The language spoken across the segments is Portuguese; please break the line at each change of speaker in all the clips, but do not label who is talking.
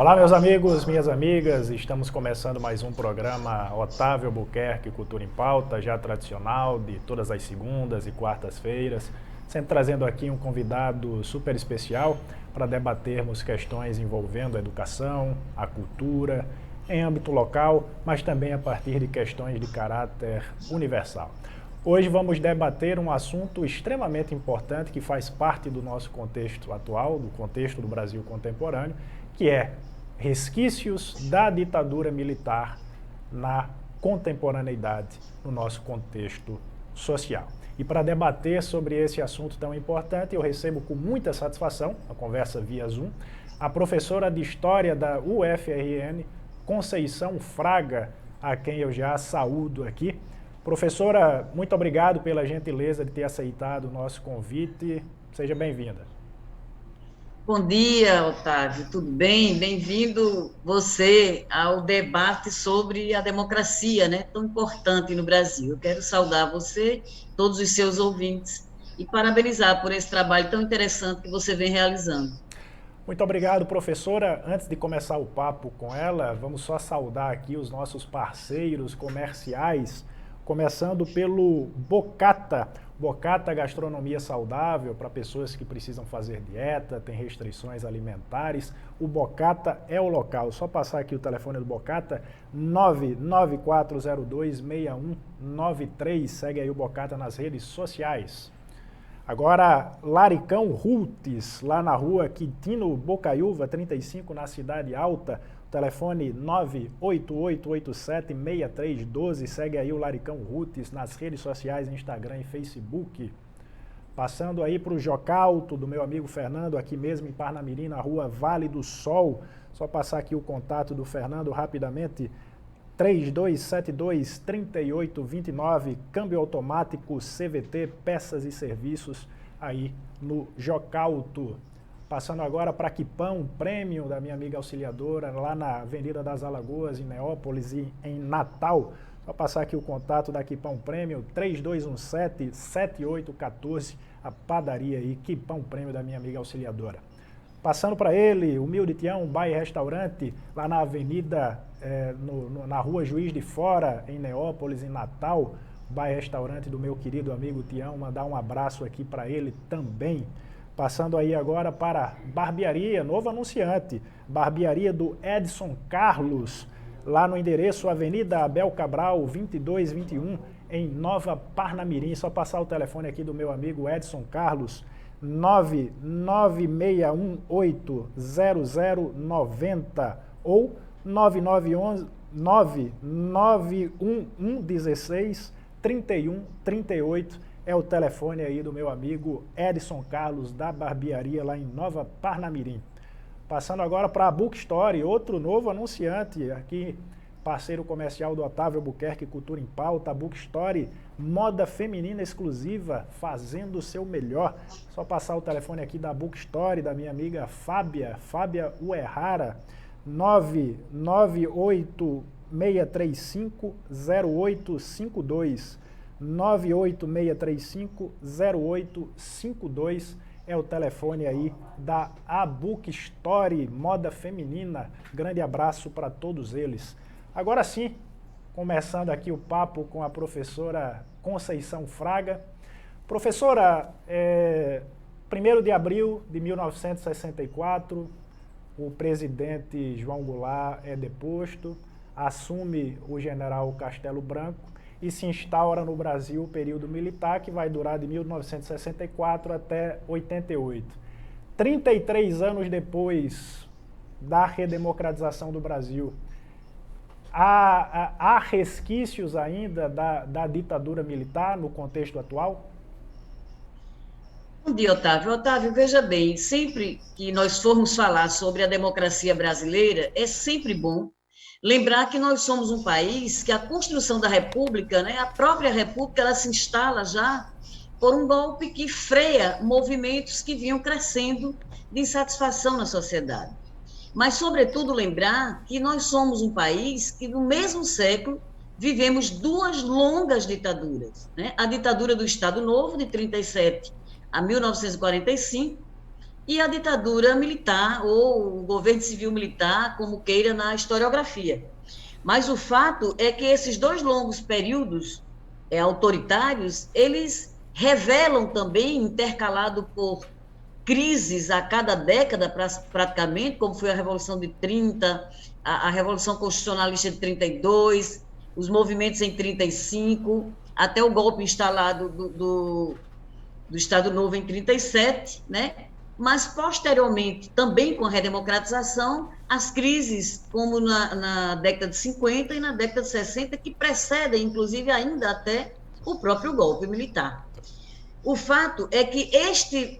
Olá, meus amigos, minhas amigas, estamos começando mais um programa Otávio Albuquerque Cultura em Pauta, já tradicional, de todas as segundas e quartas-feiras, sempre trazendo aqui um convidado super especial para debatermos questões envolvendo a educação, a cultura, em âmbito local, mas também a partir de questões de caráter universal. Hoje vamos debater um assunto extremamente importante que faz parte do nosso contexto atual, do contexto do Brasil contemporâneo, que é resquícios da ditadura militar na contemporaneidade no nosso contexto social. E para debater sobre esse assunto tão importante, eu recebo com muita satisfação, a conversa via Zoom, a professora de História da UFRN, Conceição Fraga, a quem eu já saúdo aqui. Professora, muito obrigado pela gentileza de ter aceitado o nosso convite. Seja bem-vinda.
Bom dia, Otávio, tudo bem? Bem-vindo você ao debate sobre a democracia, né? Tão importante no Brasil. Eu quero saudar você, todos os seus ouvintes, e parabenizar por esse trabalho tão interessante que você vem realizando.
Muito obrigado, professora. Antes de começar o papo com ela, vamos só saudar aqui os nossos parceiros comerciais, começando pelo Bocata. Bocata Gastronomia Saudável para pessoas que precisam fazer dieta, tem restrições alimentares. O Bocata é o local. Só passar aqui o telefone do Bocata, 994026193. Segue aí o Bocata nas redes sociais. Agora, Laricão Rutes, lá na rua Quintino Bocaiúva, 35, na Cidade Alta. Telefone 988876312. Segue aí o Laricão Rutes nas redes sociais, Instagram e Facebook. Passando aí para o Jocalto, do meu amigo Fernando, aqui mesmo em Parnamirim, na rua Vale do Sol. Só passar aqui o contato do Fernando rapidamente. 3272-3829, câmbio automático CVT, peças e serviços aí no Jocalto. Passando agora para Quipão Premium, da minha amiga auxiliadora, lá na Avenida das Alagoas, em Neópolis e em Natal. Só passar aqui o contato da Quipão Premium, 3217-7814, a padaria aí, Quipão Premium, da minha amiga auxiliadora. Passando para ele, Humilde Tião, Bar e Restaurante, lá na Avenida, na Rua Juiz de Fora, em Neópolis, em Natal. Bar e Restaurante do meu querido amigo Tião, mandar um abraço aqui para ele também. Passando aí agora para Barbearia, novo anunciante, Barbearia do Edson Carlos, lá no endereço Avenida Abel Cabral, 2221, em Nova Parnamirim. Só passar o telefone aqui do meu amigo Edson Carlos, 996180090 ou 991163138 é o telefone aí do meu amigo Edson Carlos da Barbearia lá em Nova Parnamirim. Passando agora para a Bookstore, outro novo anunciante aqui, parceiro comercial do Otávio Albuquerque Cultura em Pauta, a Bookstore, moda feminina exclusiva, fazendo o seu melhor. Só passar o telefone aqui da Bookstore, da minha amiga Fábia Uerrara, 98635-0852, 98635-0852 é o telefone aí da Bookstore, moda feminina. Grande abraço para todos eles. Agora sim, começando aqui o papo com a professora Conceição Fraga. Professora, 1º de abril de 1964, o presidente João Goulart é deposto, assume o general Castelo Branco e se instaura no Brasil o período militar, que vai durar de 1964 até 88. 33 anos depois da redemocratização do Brasil, há resquícios ainda da ditadura militar no contexto atual?
Bom dia, Otávio. Otávio, veja bem, sempre que nós formos falar sobre a democracia brasileira, é sempre bom lembrar que nós somos um país que a construção da República, né, a própria República, ela se instala já por um golpe que freia movimentos que vinham crescendo de insatisfação na sociedade. Mas, sobretudo, lembrar que nós somos um país que, no mesmo século, vivemos duas longas ditaduras, né? A ditadura do Estado Novo, de 37 a 1945, e a ditadura militar, ou o governo civil militar, como queira na historiografia. Mas o fato é que esses dois longos períodos autoritários, eles revelam também, intercalado por crises a cada década, praticamente, como foi a Revolução de 30, a Revolução Constitucionalista de 32, os movimentos em 35, até o golpe instalado do Estado Novo em 37, né? Mas, posteriormente, também com a redemocratização, as crises, como na década de 50 e na década de 60, que precedem, inclusive, ainda até o próprio golpe militar. O fato é que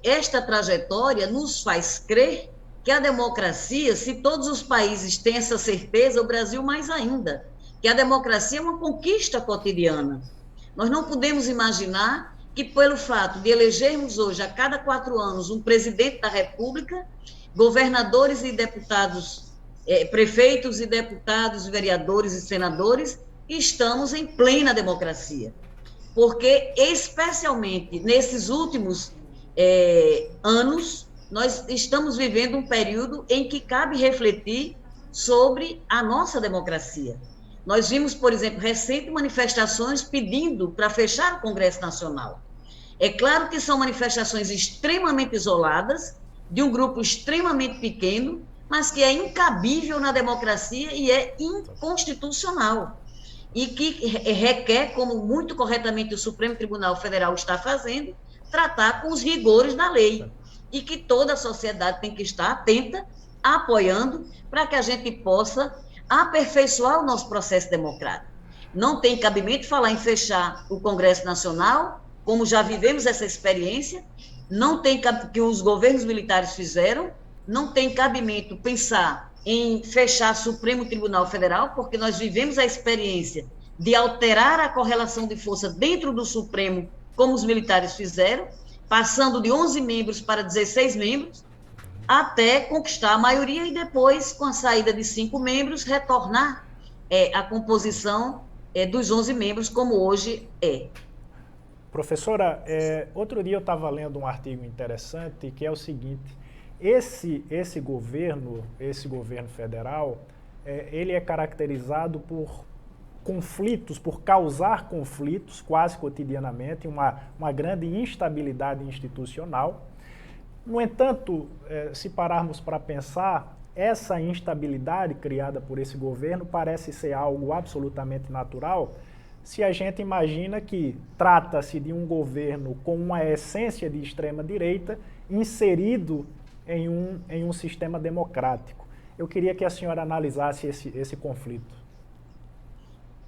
esta trajetória nos faz crer que a democracia, se todos os países têm essa certeza, o Brasil mais ainda, que a democracia é uma conquista cotidiana. Nós não podemos imaginar que, pelo fato de elegermos hoje, a cada 4 anos, um presidente da República, governadores e deputados, prefeitos e deputados, vereadores e senadores, estamos em plena democracia. Porque, especialmente nesses últimos anos, nós estamos vivendo um período em que cabe refletir sobre a nossa democracia. Nós vimos, por exemplo, recentes manifestações pedindo para fechar o Congresso Nacional. É claro que são manifestações extremamente isoladas, de um grupo extremamente pequeno, mas que é incabível na democracia e é inconstitucional. E que requer, como muito corretamente o Supremo Tribunal Federal está fazendo, tratar com os rigores da lei. E que toda a sociedade tem que estar atenta, apoiando, para que a gente possa aperfeiçoar o nosso processo democrático. Não tem cabimento falar em fechar o Congresso Nacional, como já vivemos essa experiência, não tem que os governos militares fizeram, não tem cabimento pensar em fechar o Supremo Tribunal Federal, porque nós vivemos a experiência de alterar a correlação de força dentro do Supremo, como os militares fizeram, passando de 11 membros para 16 membros, até conquistar a maioria e depois, com a saída de 5 membros, retornar a composição dos 11 membros, como hoje é.
Professora, outro dia eu estava lendo um artigo interessante, que é o seguinte: esse governo federal, ele é caracterizado por conflitos, por causar conflitos quase cotidianamente, uma grande instabilidade institucional. No entanto, se pararmos para pensar, essa instabilidade criada por esse governo parece ser algo absolutamente natural, se a gente imagina que trata-se de um governo com uma essência de extrema-direita inserido em um sistema democrático. Eu queria que a senhora analisasse esse conflito.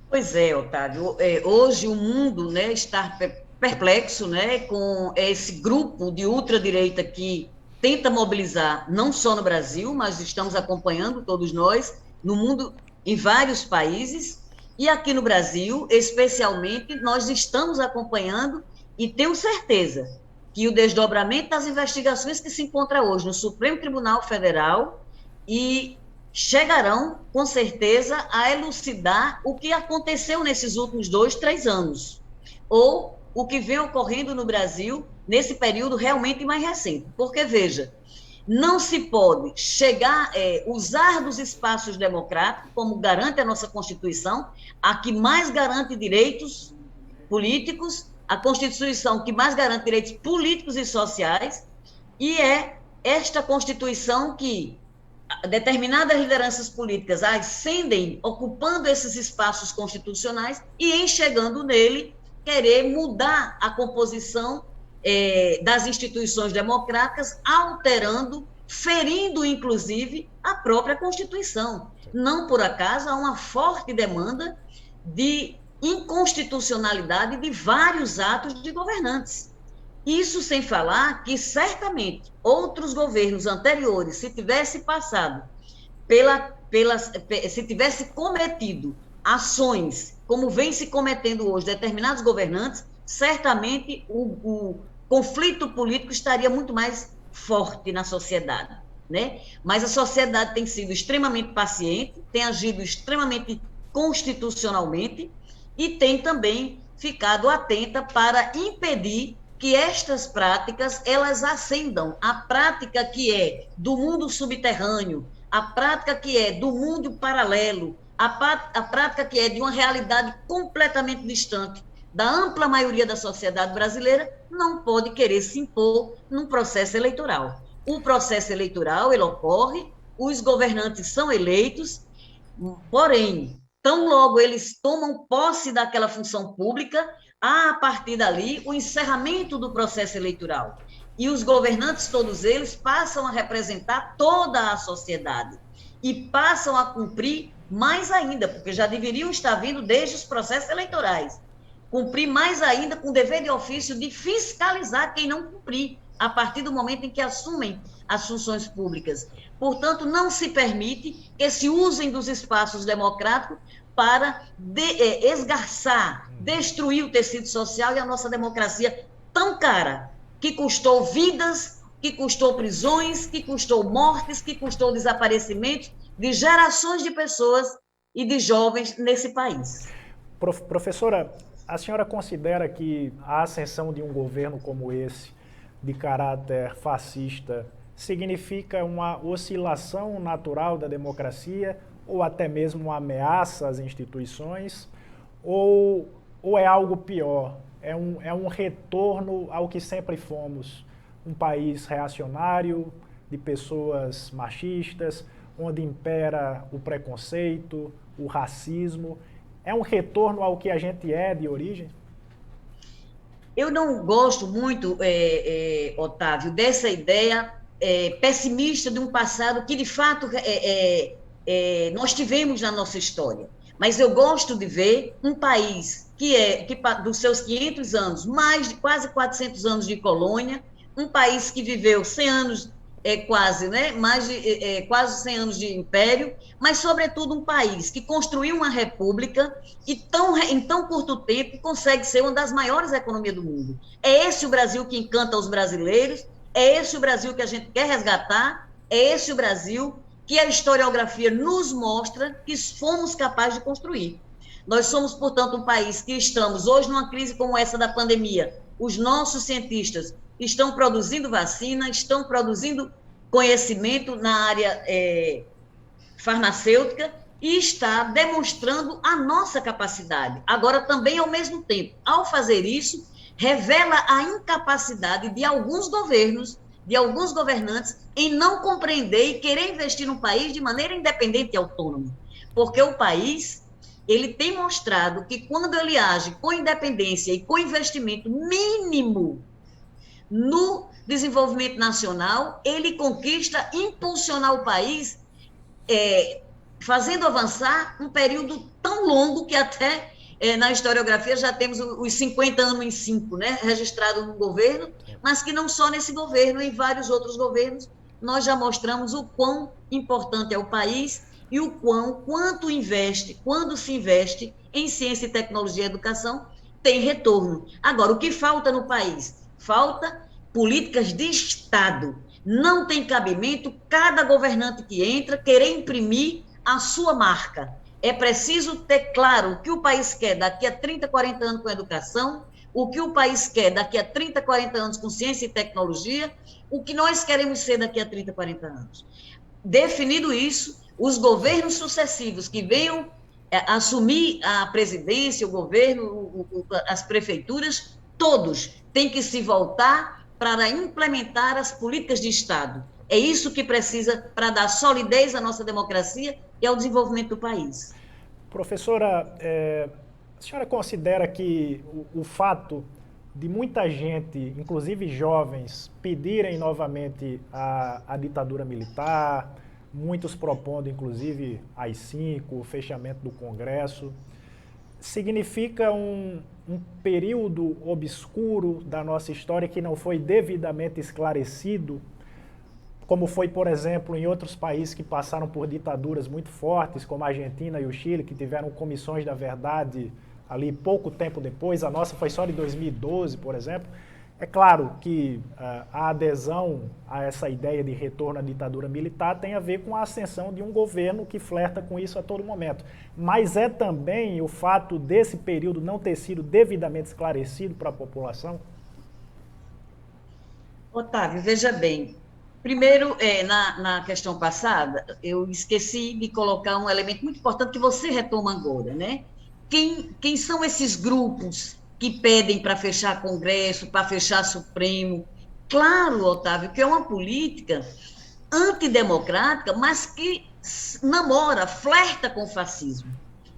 Pois é, Otávio. Hoje o mundo, né, está perplexo, né, com esse grupo de ultradireita que tenta mobilizar, não só no Brasil, mas estamos acompanhando, todos nós, no mundo, em vários países, e aqui no Brasil, especialmente, nós estamos acompanhando e tenho certeza que o desdobramento das investigações que se encontra hoje no Supremo Tribunal Federal e chegarão, com certeza, a elucidar o que aconteceu nesses últimos 2, 3 anos, ou o que vem ocorrendo no Brasil nesse período realmente mais recente. Porque, veja, não se pode usar dos espaços democráticos, como garante a nossa Constituição, a que mais garante direitos políticos, a Constituição que mais garante direitos políticos e sociais, e é esta Constituição que determinadas lideranças políticas ascendem, ocupando esses espaços constitucionais e enxergando nele querer mudar a composição das instituições democráticas, alterando, ferindo, inclusive, a própria Constituição. Não por acaso há uma forte demanda de inconstitucionalidade de vários atos de governantes. Isso sem falar que, certamente, outros governos anteriores, se tivesse passado se tivesse cometido ações, como vem se cometendo hoje determinados governantes, certamente o conflito político estaria muito mais forte na sociedade, né? Mas a sociedade tem sido extremamente paciente, tem agido extremamente constitucionalmente e tem também ficado atenta para impedir que estas práticas, elas ascendam. A prática que é do mundo subterrâneo, a prática que é do mundo paralelo, a prática que é de uma realidade completamente distante da ampla maioria da sociedade brasileira, não pode querer se impor num processo eleitoral. O processo eleitoral, ele ocorre, os governantes são eleitos, porém, tão logo eles tomam posse daquela função pública, há, a partir dali, o encerramento do processo eleitoral. E os governantes, todos eles, passam a representar toda a sociedade e passam a cumprir mais ainda, porque já deveriam estar vindo desde os processos eleitorais, cumprir mais ainda com o dever de ofício de fiscalizar quem não cumprir, a partir do momento em que assumem as funções públicas. Portanto, não se permite que se usem dos espaços democráticos para esgarçar, destruir o tecido social e a nossa democracia tão cara, que custou vidas, que custou prisões, que custou mortes, que custou desaparecimentos de gerações de pessoas e de jovens nesse país.
Professora, a senhora considera que a ascensão de um governo como esse, de caráter fascista, significa uma oscilação natural da democracia ou até mesmo uma ameaça às instituições? Ou é algo pior? É um retorno ao que sempre fomos, um país reacionário, de pessoas machistas, onde impera o preconceito, o racismo? É um retorno ao que a gente é de origem?
Eu não gosto muito, Otávio, dessa ideia pessimista de um passado que, de fato, nós tivemos na nossa história. Mas eu gosto de ver um país que dos seus 500 anos, mais de quase 400 anos de colônia, um país que viveu 100 anos, quase, né? Mais de quase 100 anos de império, mas, sobretudo, um país que construiu uma república e em tão curto tempo consegue ser uma das maiores economias do mundo. É esse o Brasil que encanta os brasileiros, é esse o Brasil que a gente quer resgatar, é esse o Brasil que a historiografia nos mostra que fomos capazes de construir. Nós somos, portanto, um país que estamos hoje numa crise como essa da pandemia. Os nossos cientistas estão produzindo vacina, estão produzindo conhecimento na área farmacêutica e está demonstrando a nossa capacidade. Agora, também, ao mesmo tempo, ao fazer isso, revela a incapacidade de alguns governos, de alguns governantes, em não compreender e querer investir no país de maneira independente e autônoma. Porque o país, ele tem mostrado que quando ele age com independência e com investimento mínimo no desenvolvimento nacional, ele conquista impulsionar o país, fazendo avançar um período tão longo que até na historiografia já temos os 50 anos em 5, né, registrado no governo, mas que não só nesse governo, em vários outros governos, nós já mostramos o quão importante é o país e quanto investe, quando se investe em ciência e tecnologia e educação, tem retorno. Agora, o que falta no país? Falta políticas de Estado. Não tem cabimento cada governante que entra querer imprimir a sua marca. É preciso ter claro o que o país quer daqui a 30, 40 anos com educação, o que o país quer daqui a 30, 40 anos com ciência e tecnologia, o que nós queremos ser daqui a 30, 40 anos. Definido isso, os governos sucessivos que venham assumir a presidência, o governo, as prefeituras, todos têm que se voltar para implementar as políticas de Estado. É isso que precisa para dar solidez à nossa democracia e ao desenvolvimento do país.
Professora, a senhora considera que o fato de muita gente, inclusive jovens, pedirem novamente a ditadura militar, muitos propondo, inclusive, AI-5, o fechamento do Congresso, significa um período obscuro da nossa história que não foi devidamente esclarecido, como foi, por exemplo, em outros países que passaram por ditaduras muito fortes, como a Argentina e o Chile, que tiveram comissões da verdade ali pouco tempo depois. A nossa foi só de 2012, por exemplo. É claro que a adesão a essa ideia de retorno à ditadura militar tem a ver com a ascensão de um governo que flerta com isso a todo momento. Mas é também o fato desse período não ter sido devidamente esclarecido para a população?
Otávio, veja bem. Primeiro, na questão passada, eu esqueci de colocar um elemento muito importante que você retoma agora, né? Quem são esses grupos que pedem para fechar Congresso, para fechar Supremo? Claro, Otávio, que é uma política antidemocrática, mas que namora, flerta com o fascismo.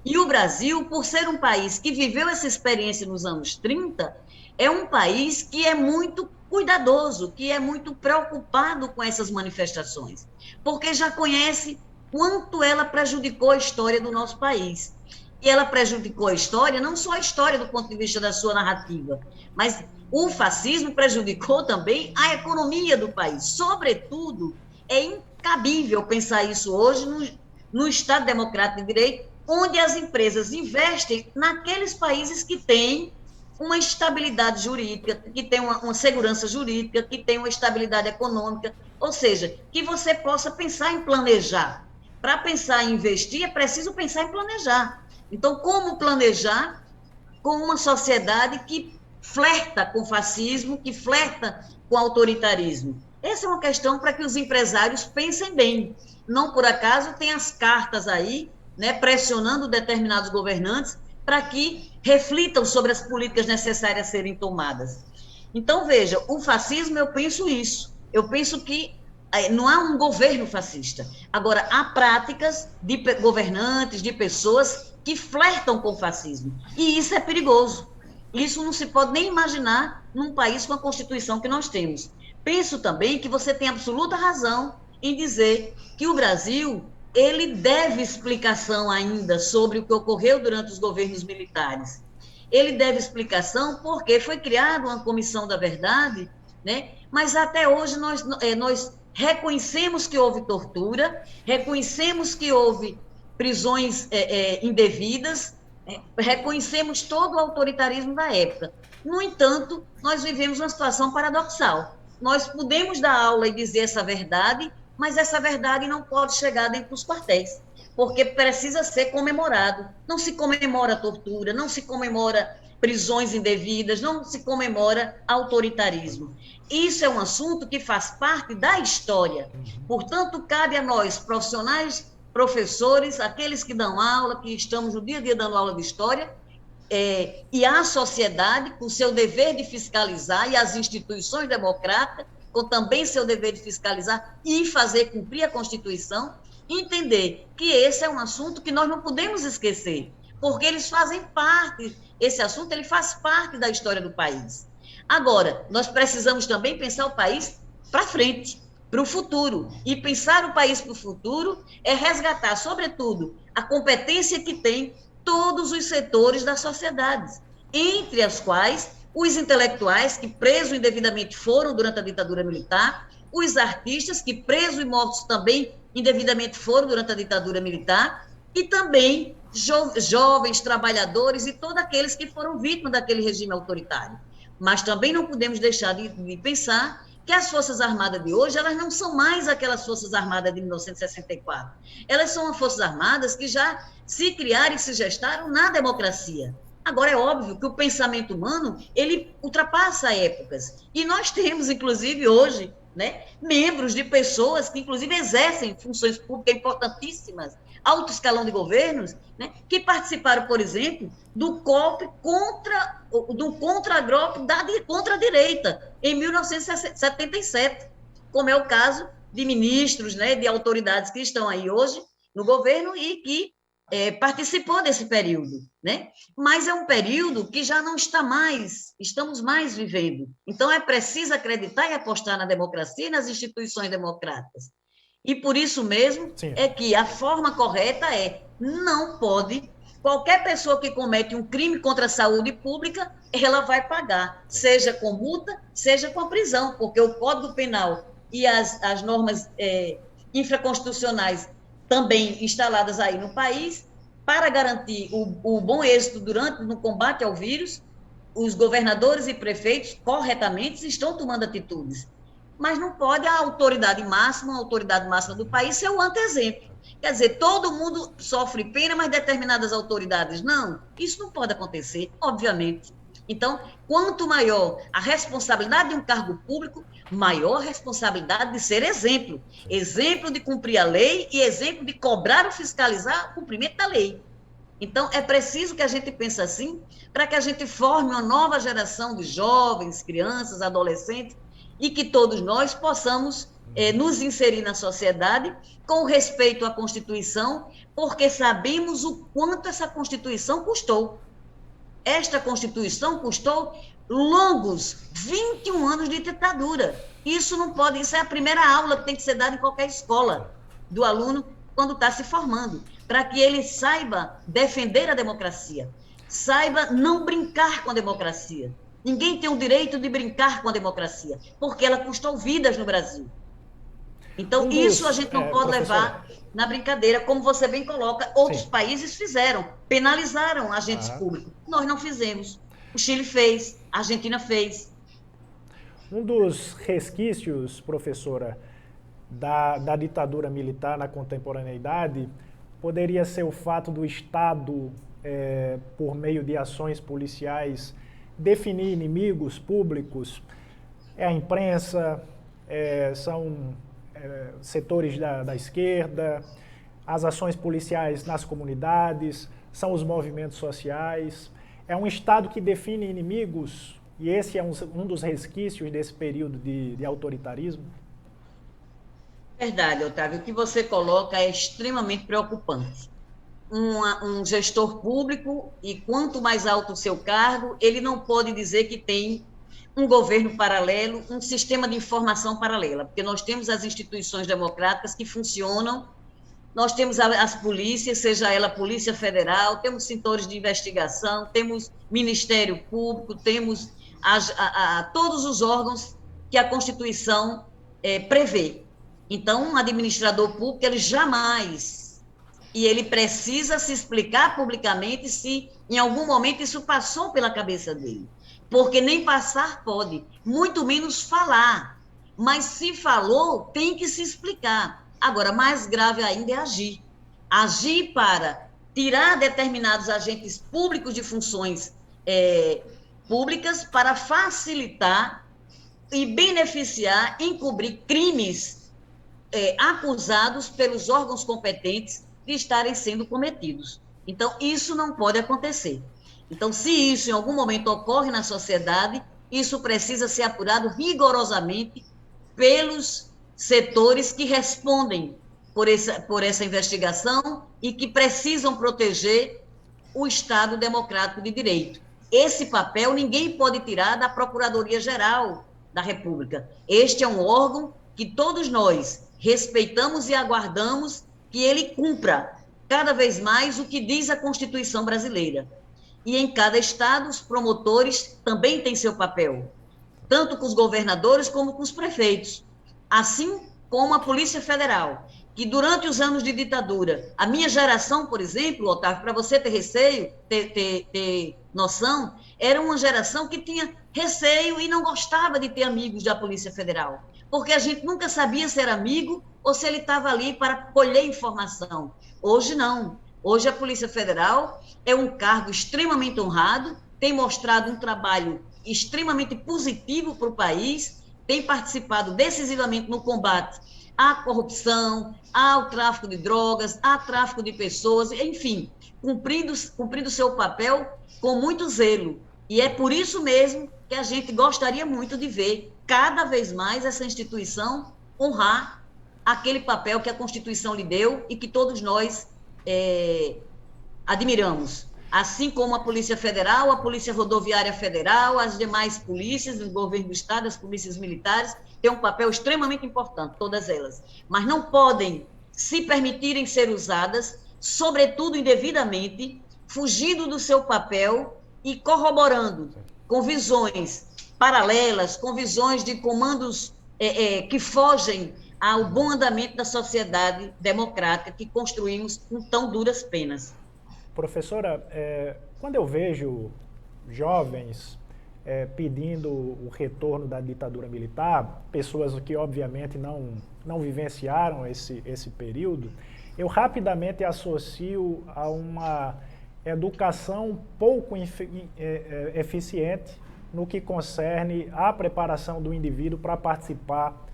E o Brasil, por ser um país que viveu essa experiência nos anos 30, é um país que é muito cuidadoso, que é muito preocupado com essas manifestações, porque já conhece quanto ela prejudicou a história do nosso país. E ela prejudicou a história, não só a história do ponto de vista da sua narrativa, mas o fascismo prejudicou também a economia do país. Sobretudo, é incabível pensar isso hoje no Estado Democrático de Direito, onde as empresas investem naqueles países que têm uma estabilidade jurídica, que tem uma segurança jurídica, que tem uma estabilidade econômica, ou seja, que você possa pensar em planejar. Para pensar em investir, é preciso pensar em planejar. Então, como planejar com uma sociedade que flerta com o fascismo, que flerta com o autoritarismo? Essa é uma questão para que os empresários pensem bem. Não por acaso tem as cartas aí, né, pressionando determinados governantes para que reflitam sobre as políticas necessárias a serem tomadas. Então, veja, o fascismo, eu penso isso. Eu penso que não há um governo fascista. Agora, há práticas de governantes, de pessoas que flertam com o fascismo. E isso é perigoso. Isso não se pode nem imaginar num país com a Constituição que nós temos. Penso também que você tem absoluta razão em dizer que o Brasil ele deve explicação ainda sobre o que ocorreu durante os governos militares. Ele deve explicação porque foi criada uma comissão da verdade, né? Mas até hoje nós reconhecemos que houve tortura, reconhecemos que houve prisões indevidas, reconhecemos todo o autoritarismo da época. No entanto, nós vivemos uma situação paradoxal. Nós podemos dar aula e dizer essa verdade, mas essa verdade não pode chegar dentro dos quartéis, porque precisa ser comemorado. Não se comemora tortura, não se comemora prisões indevidas, não se comemora autoritarismo. Isso é um assunto que faz parte da história. Portanto, cabe a nós, profissionais, professores, aqueles que dão aula, que estamos no dia a dia dando aula de história, e a sociedade, com seu dever de fiscalizar, e as instituições democráticas, com também seu dever de fiscalizar e fazer cumprir a Constituição, entender que esse é um assunto que nós não podemos esquecer, porque eles fazem parte, esse assunto ele faz parte da história do país. Agora, nós precisamos também pensar o país para frente, para o futuro. E pensar o país para o futuro é resgatar, sobretudo, a competência que tem todos os setores da sociedade, entre as quais os intelectuais que presos indevidamente foram durante a ditadura militar, os artistas que presos e mortos também indevidamente foram durante a ditadura militar, e também jovens, trabalhadores e todos aqueles que foram vítimas daquele regime autoritário. Mas também não podemos deixar de pensar que as Forças Armadas de hoje, elas não são mais aquelas Forças Armadas de 1964. Elas são Forças Armadas que já se criaram e se gestaram na democracia. Agora, é óbvio que o pensamento humano, ele ultrapassa épocas. E nós temos, inclusive, hoje, né, membros de pessoas que, inclusive, exercem funções públicas importantíssimas, alto escalão de governos, né, que participaram, por exemplo, do golpe do contra-golpe contra a direita, em 1977, como é o caso de ministros, né, de autoridades que estão aí hoje no governo e que participou desse período, né? Mas é um período que já não estamos mais vivendo. Então, é preciso acreditar e apostar na democracia e nas instituições democráticas. E por isso mesmo é que a forma correta não pode, qualquer pessoa que comete um crime contra a saúde pública, ela vai pagar, seja com multa, seja com a prisão, porque o Código Penal e as normas infraconstitucionais também instaladas aí no país, para garantir o bom êxito no combate ao vírus, os governadores e prefeitos, corretamente, estão tomando atitudes. Mas não pode a autoridade máxima do país ser o anteexemplo. Quer dizer, todo mundo sofre pena, mas determinadas autoridades não. Isso não pode acontecer, obviamente. Então, quanto maior a responsabilidade de um cargo público, maior a responsabilidade de ser exemplo. Exemplo de cumprir a lei e exemplo de cobrar ou fiscalizar o cumprimento da lei. Então, é preciso que a gente pense assim, para que a gente forme uma nova geração de jovens, crianças, adolescentes, e que todos nós possamos nos inserir na sociedade com respeito à Constituição, porque sabemos o quanto essa Constituição custou. Esta Constituição custou longos 21 anos de ditadura. Isso não pode, isso é a primeira aula que tem que ser dada em qualquer escola do aluno quando está se formando, para que ele saiba defender a democracia, saiba não brincar com a democracia. Ninguém tem o direito de brincar com a democracia, porque ela custou vidas no Brasil. Então, isso a gente não pode levar na brincadeira, como você bem coloca, outros países fizeram, penalizaram agentes públicos. Nós não fizemos. O Chile fez, a Argentina fez.
Um dos resquícios, professora, da ditadura militar na contemporaneidade poderia ser o fato do Estado, por meio de ações policiais, definir inimigos públicos. É a imprensa, são setores da esquerda, as ações policiais nas comunidades, são os movimentos sociais. É um Estado que define inimigos, e esse é um dos resquícios desse período de autoritarismo?
Verdade, Otávio. O que você coloca é extremamente preocupante. Um gestor público, e quanto mais alto o seu cargo, ele não pode dizer que tem um governo paralelo, um sistema de informação paralela, porque nós temos as instituições democráticas que funcionam, nós temos as polícias, seja ela a Polícia Federal, temos setores de investigação, temos Ministério Público, temos todos os órgãos que a Constituição prevê. Então, um administrador público, ele jamais, e ele precisa se explicar publicamente se em algum momento isso passou pela cabeça dele. Porque nem passar pode, muito menos falar. Mas se falou, tem que se explicar. Agora, mais grave ainda é agir. Agir para tirar determinados agentes públicos de funções públicas para facilitar e beneficiar, encobrir crimes acusados pelos órgãos competentes de estarem sendo cometidos. Então, isso não pode acontecer. Então, se isso em algum momento ocorre na sociedade, isso precisa ser apurado rigorosamente pelos setores que respondem por essa investigação e que precisam proteger o Estado democrático de direito. Esse papel ninguém pode tirar da Procuradoria-Geral da República. Este é um órgão que todos nós respeitamos e aguardamos que ele cumpra cada vez mais o que diz a Constituição brasileira. E em cada estado, os promotores também têm seu papel, tanto com os governadores como com os prefeitos, assim como a Polícia Federal, que durante os anos de ditadura, a minha geração, por exemplo, Otávio, para você ter receio, ter noção, era uma geração que tinha receio e não gostava de ter amigos da Polícia Federal, porque a gente nunca sabia se era amigo ou se ele estava ali para colher informação. Hoje não. Hoje a Polícia Federal é um cargo extremamente honrado, tem mostrado um trabalho extremamente positivo para o país, tem participado decisivamente no combate à corrupção, ao tráfico de drogas, ao tráfico de pessoas, enfim, cumprindo seu papel com muito zelo. E é por isso mesmo que a gente gostaria muito de ver cada vez mais essa instituição honrar aquele papel que a Constituição lhe deu e que todos nós admiramos, assim como a Polícia Federal, a Polícia Rodoviária Federal, as demais polícias do governo do Estado, as polícias militares, têm um papel extremamente importante, todas elas, mas não podem se permitirem ser usadas, sobretudo indevidamente, fugindo do seu papel e corroborando com visões paralelas, com visões de comandos que fogem ao bom andamento da sociedade democrática que construímos com tão duras penas.
Professora, quando eu vejo jovens pedindo o retorno da ditadura militar, pessoas que obviamente não vivenciaram esse período, eu rapidamente associo a educação pouco eficiente no que concerne à preparação do indivíduo para participar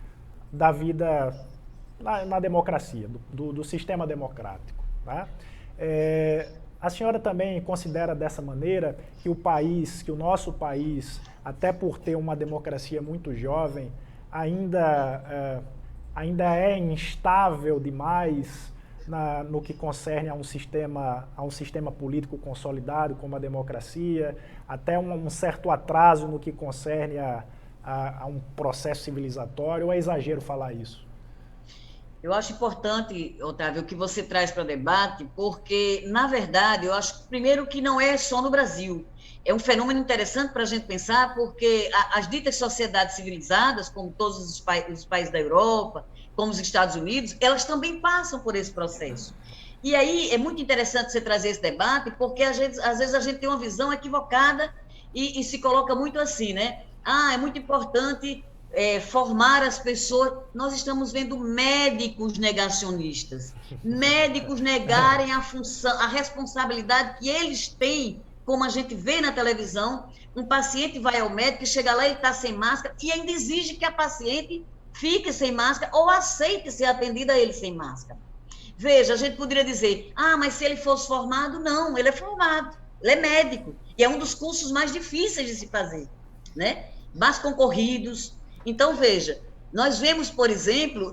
da vida na democracia, do sistema democrático. Tá? A senhora também considera dessa maneira que o nosso país, até por ter uma democracia muito jovem, ainda é instável demais no que concerne a um sistema político consolidado como a democracia, até um certo atraso no que concerne a um processo civilizatório, ou é exagero falar isso?
Eu acho importante, Otávio, o que você traz para o debate, porque, na verdade, eu acho, primeiro, que não é só no Brasil. É um fenômeno interessante para a gente pensar, porque as ditas sociedades civilizadas, como todos os países da Europa, como os Estados Unidos, elas também passam por esse processo. E aí é muito interessante você trazer esse debate, porque às vezes a gente tem uma visão equivocada e se coloca muito assim, né? É muito importante formar as pessoas. Nós estamos vendo médicos negacionistas, médicos negarem a função, a responsabilidade que eles têm, como a gente vê na televisão. Um paciente vai ao médico e chega lá, ele está sem máscara e ainda exige que a paciente fique sem máscara ou aceite ser atendida a ele sem máscara. Veja, a gente poderia dizer, mas se ele fosse formado, não, ele é formado, ele é médico, e é um dos cursos mais difíceis de se fazer, né? Mais concorridos. Então, veja, nós vemos, por exemplo,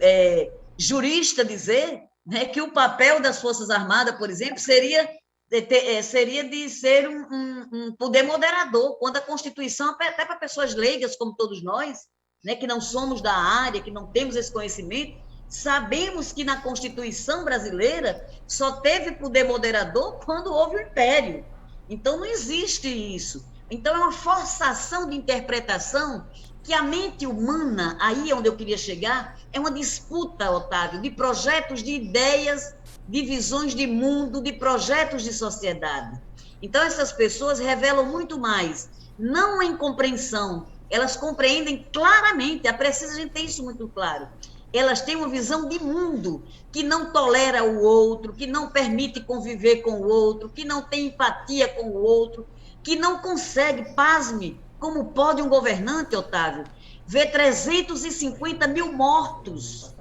jurista dizer, né, que o papel das Forças Armadas, por exemplo, seria de ser um poder moderador, quando a Constituição, até para pessoas leigas como todos nós, né, que não somos da área, que não temos esse conhecimento, sabemos que na Constituição brasileira só teve poder moderador quando houve o Império. Então, não existe isso. Então, é uma forçação de interpretação que a mente humana, aí é onde eu queria chegar, é uma disputa, Otávio, de projetos, de ideias, de visões de mundo, de projetos de sociedade. Então, essas pessoas revelam muito mais, não a incompreensão, elas compreendem claramente, é preciso a gente ter isso muito claro. Elas têm uma visão de mundo que não tolera o outro, que não permite conviver com o outro, que não tem empatia com o outro, que não consegue, pasme, como pode um governante, Otávio, ver 350 mil mortos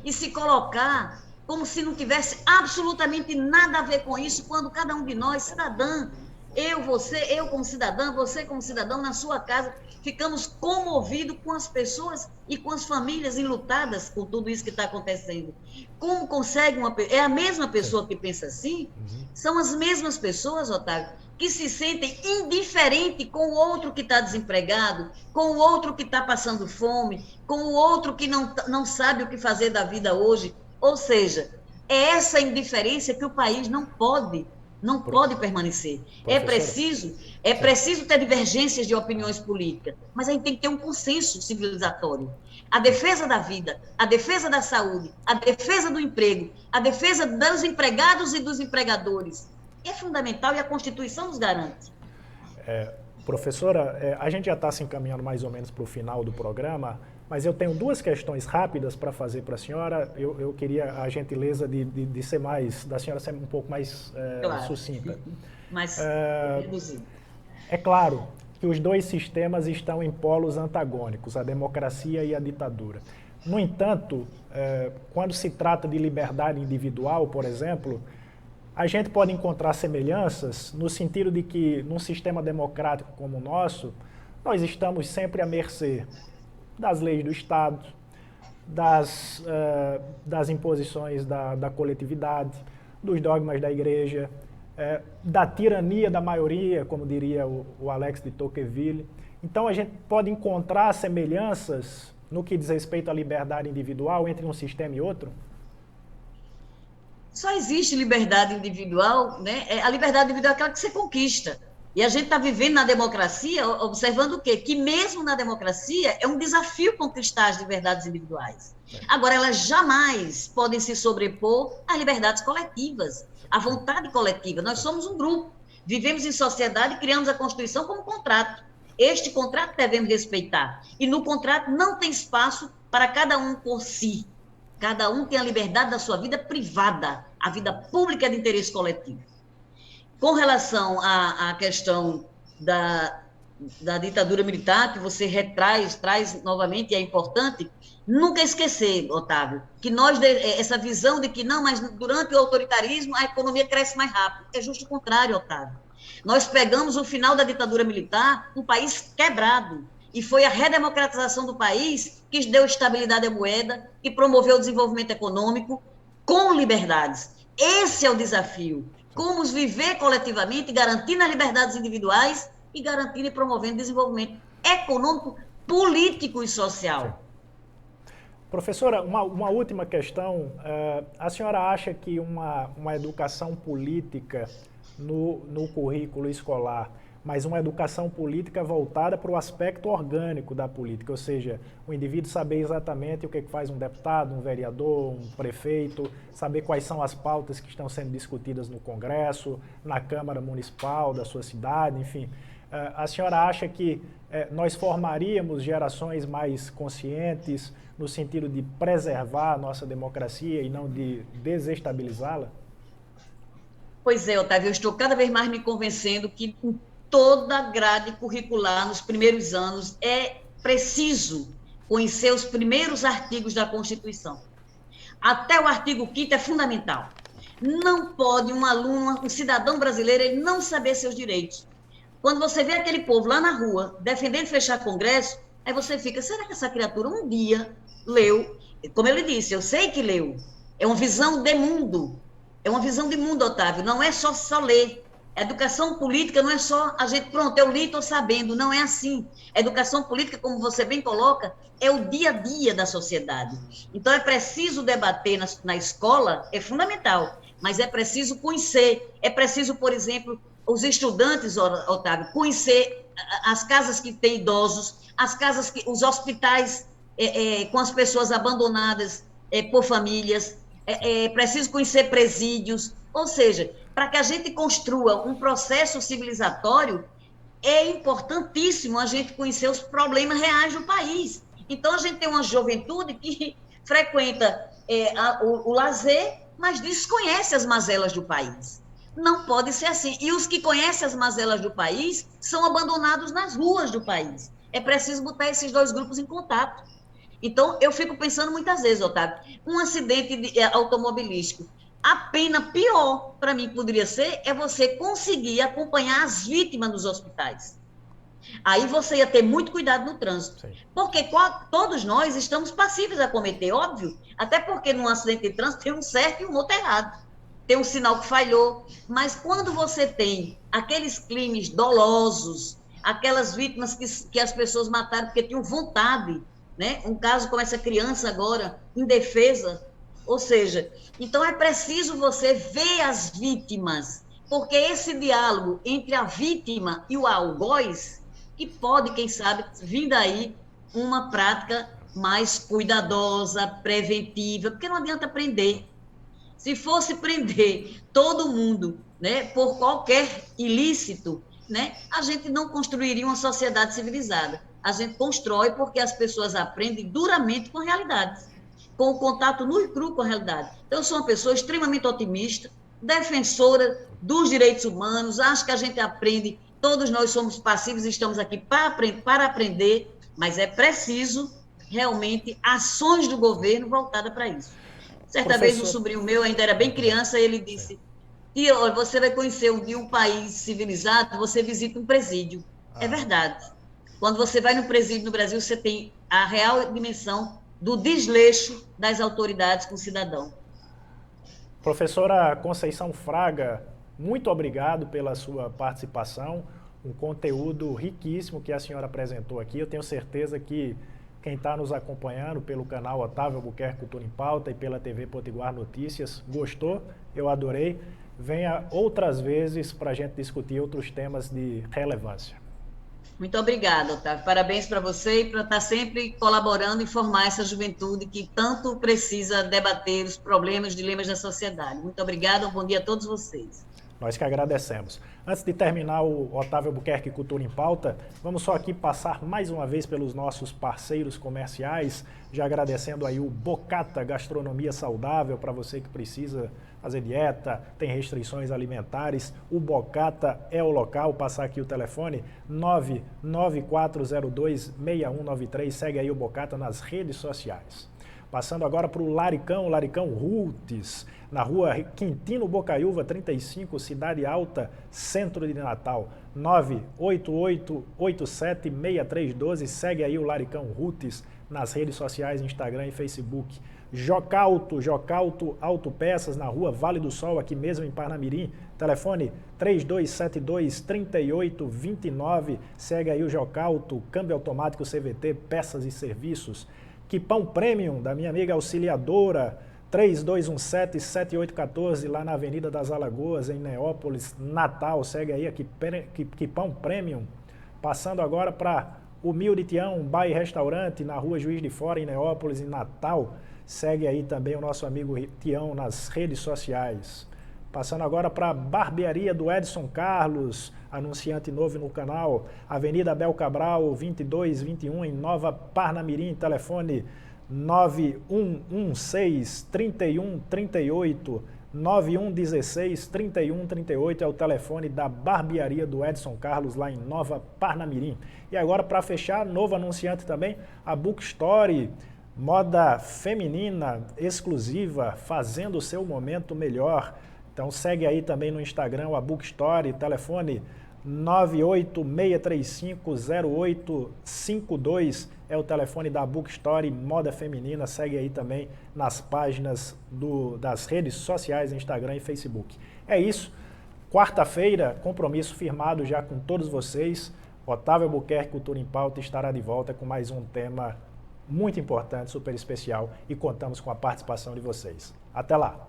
e se colocar como se não tivesse absolutamente nada a ver com isso, quando cada um de nós, cidadã, eu como cidadã, você como cidadão, na sua casa, ficamos comovidos com as pessoas e com as famílias enlutadas com tudo isso que está acontecendo. Como consegue é a mesma pessoa que pensa assim? São as mesmas pessoas, Otávio, que se sentem indiferente com o outro que está desempregado, com o outro que está passando fome, com o outro que não sabe o que fazer da vida hoje. Ou seja, é essa indiferença que o país não pode permanecer. É preciso ter divergências de opiniões políticas, mas a gente tem que ter um consenso civilizatório. A defesa da vida, a defesa da saúde, a defesa do emprego, a defesa dos empregados e dos empregadores é fundamental e a Constituição nos garante.
Professora, a gente já está se encaminhando mais ou menos para o final do programa, mas eu tenho duas questões rápidas para fazer para a senhora. Eu queria a gentileza de ser da senhora ser um pouco mais
claro.
Sucinta.
Mais reduzido.
É claro que os dois sistemas estão em polos antagônicos, a democracia e a ditadura. No entanto, quando se trata de liberdade individual, por exemplo, a gente pode encontrar semelhanças no sentido de que, num sistema democrático como o nosso, nós estamos sempre à mercê das leis do Estado, das imposições da coletividade, dos dogmas da igreja, da tirania da maioria, como diria o Alex de Tocqueville. Então, a gente pode encontrar semelhanças no que diz respeito à liberdade individual entre um sistema e outro?
Só existe liberdade individual, né? A liberdade individual é aquela que você conquista. E a gente está vivendo na democracia, observando o quê? Que mesmo na democracia é um desafio conquistar as liberdades individuais. Agora, elas jamais podem se sobrepor às liberdades coletivas, à vontade coletiva. Nós somos um grupo, vivemos em sociedade e criamos a Constituição como contrato. Este contrato devemos respeitar. E no contrato não tem espaço para cada um por si. Cada um tem a liberdade da sua vida privada. A vida pública é de interesse coletivo. Com relação à questão da ditadura militar, que você traz novamente, e é importante, nunca esquecer, Otávio, que essa visão de que não, mas durante o autoritarismo a economia cresce mais rápido. É justo o contrário, Otávio. Nós pegamos o final da ditadura militar, um país quebrado, e foi a redemocratização do país que deu estabilidade à moeda, que promoveu o desenvolvimento econômico com liberdades. Esse é o desafio. Como viver coletivamente, garantindo as liberdades individuais e garantindo e promovendo desenvolvimento econômico, político e social.
Professora, uma última questão. A senhora acha que uma educação política no currículo escolar, mas uma educação política voltada para o aspecto orgânico da política, ou seja, o indivíduo saber exatamente o que faz um deputado, um vereador, um prefeito, saber quais são as pautas que estão sendo discutidas no Congresso, na Câmara Municipal da sua cidade, enfim. A senhora acha que nós formaríamos gerações mais conscientes no sentido de preservar a nossa democracia e não de desestabilizá-la?
Pois é, Otávio, eu estou cada vez mais me convencendo que em toda a grade curricular, nos primeiros anos, é preciso conhecer os primeiros artigos da Constituição. Até o artigo 5º é fundamental. Não pode um aluno, um cidadão brasileiro, ele não saber seus direitos. Quando você vê aquele povo lá na rua defendendo fechar Congresso, aí você fica, será que essa criatura um dia leu? Como ele disse, eu sei que leu. É uma visão de mundo. É uma visão de mundo, Otávio. Não é só ler. A educação política não é só a gente, pronto, eu li, estou sabendo. Não é assim. A educação política, como você bem coloca, é o dia a dia da sociedade. Então, é preciso debater na escola, é fundamental, mas é preciso conhecer. É preciso, por exemplo, os estudantes, Otávio, conhecer as casas que têm idosos, os hospitais com as pessoas abandonadas por famílias, é preciso conhecer presídios, ou seja, para que a gente construa um processo civilizatório, é importantíssimo a gente conhecer os problemas reais do país. Então, a gente tem uma juventude que frequenta o lazer, mas desconhece as mazelas do país. Não pode ser assim. E os que conhecem as mazelas do país são abandonados nas ruas do país. É preciso botar esses dois grupos em contato. Então, eu fico pensando muitas vezes, Otávio, um acidente automobilístico. A pena pior, para mim, poderia ser, é você conseguir acompanhar as vítimas nos hospitais. Aí você ia ter muito cuidado no trânsito. Sim. Porque todos nós estamos passíveis a cometer, óbvio. Até porque num acidente de trânsito tem um certo e um outro errado. Tem um sinal que falhou. Mas quando você tem aqueles crimes dolosos, aquelas vítimas que as pessoas mataram porque tinham vontade, né? Um caso como essa criança agora, indefesa, ou seja, então é preciso você ver as vítimas, porque esse diálogo entre a vítima e o algoz, que pode, quem sabe, vir daí uma prática mais cuidadosa, preventiva, porque não adianta prender. Se fosse prender todo mundo, né, por qualquer ilícito, né, a gente não construiria uma sociedade civilizada. A gente constrói porque as pessoas aprendem duramente com a realidade, com o contato nu e cru com a realidade. Então, eu sou uma pessoa extremamente otimista, defensora dos direitos humanos, acho que a gente aprende, todos nós somos passivos e estamos aqui para aprender, mas é preciso, realmente, ações do governo voltadas para isso. Certa vez, um sobrinho meu, ainda era bem criança, ele disse, tia, você vai conhecer um país civilizado, você visita um presídio. É verdade. Quando você vai no presídio no Brasil, você tem a real dimensão do desleixo das autoridades com o cidadão.
Professora Conceição Fraga, muito obrigado pela sua participação, um conteúdo riquíssimo que a senhora apresentou aqui. Eu tenho certeza que quem está nos acompanhando pelo canal Otávio Albuquerque Cultura em Pauta e pela TV Potiguar Notícias gostou, eu adorei. Venha outras vezes para a gente discutir outros temas de relevância.
Muito obrigada, Otávio. Parabéns para você e para estar sempre colaborando e formar essa juventude que tanto precisa debater os problemas, os dilemas da sociedade. Muito obrigada, um bom dia a todos vocês.
Nós que agradecemos. Antes de terminar o Otávio Albuquerque Cultura em Pauta, vamos só aqui passar mais uma vez pelos nossos parceiros comerciais, já agradecendo aí o Bocata Gastronomia Saudável, para você que precisa fazer dieta, tem restrições alimentares. O Bocata é o local, passar aqui o telefone 994026193, segue aí o Bocata nas redes sociais. Passando agora para o Laricão Roots, na rua Quintino Bocaiúva 35, Cidade Alta, centro de Natal, 988876312, segue aí o Laricão Roots nas redes sociais, Instagram e Facebook. Jocalto Autopeças, na rua Vale do Sol, aqui mesmo em Parnamirim, telefone 3272-3829, segue aí o Jocalto, câmbio automático CVT, peças e serviços. Quipão Premium, da minha amiga auxiliadora, 3217-7814, lá na Avenida das Alagoas, em Neópolis, Natal. Segue aí aqui, Quipão Premium. Passando agora para Humilde Tião, Bar e Restaurante, na rua Juiz de Fora, em Neópolis, em Natal. Segue aí também o nosso amigo Tião nas redes sociais. Passando agora para a Barbearia do Edson Carlos, anunciante novo no canal, Avenida Abel Cabral, 2221, em Nova Parnamirim, telefone 9116-3138, 9116-3138 é o telefone da Barbearia do Edson Carlos, lá em Nova Parnamirim. E agora, para fechar, novo anunciante também, a Bookstore, moda feminina exclusiva, fazendo o seu momento melhor. Então segue aí também no Instagram a Bookstore, telefone 986350852 é o telefone da Bookstore Moda Feminina. Segue aí também nas páginas das redes sociais, Instagram e Facebook. É isso. Quarta-feira, compromisso firmado já com todos vocês. Otávio Albuquerque Cultura em Pauta estará de volta com mais um tema muito importante, super especial, e contamos com a participação de vocês. Até lá!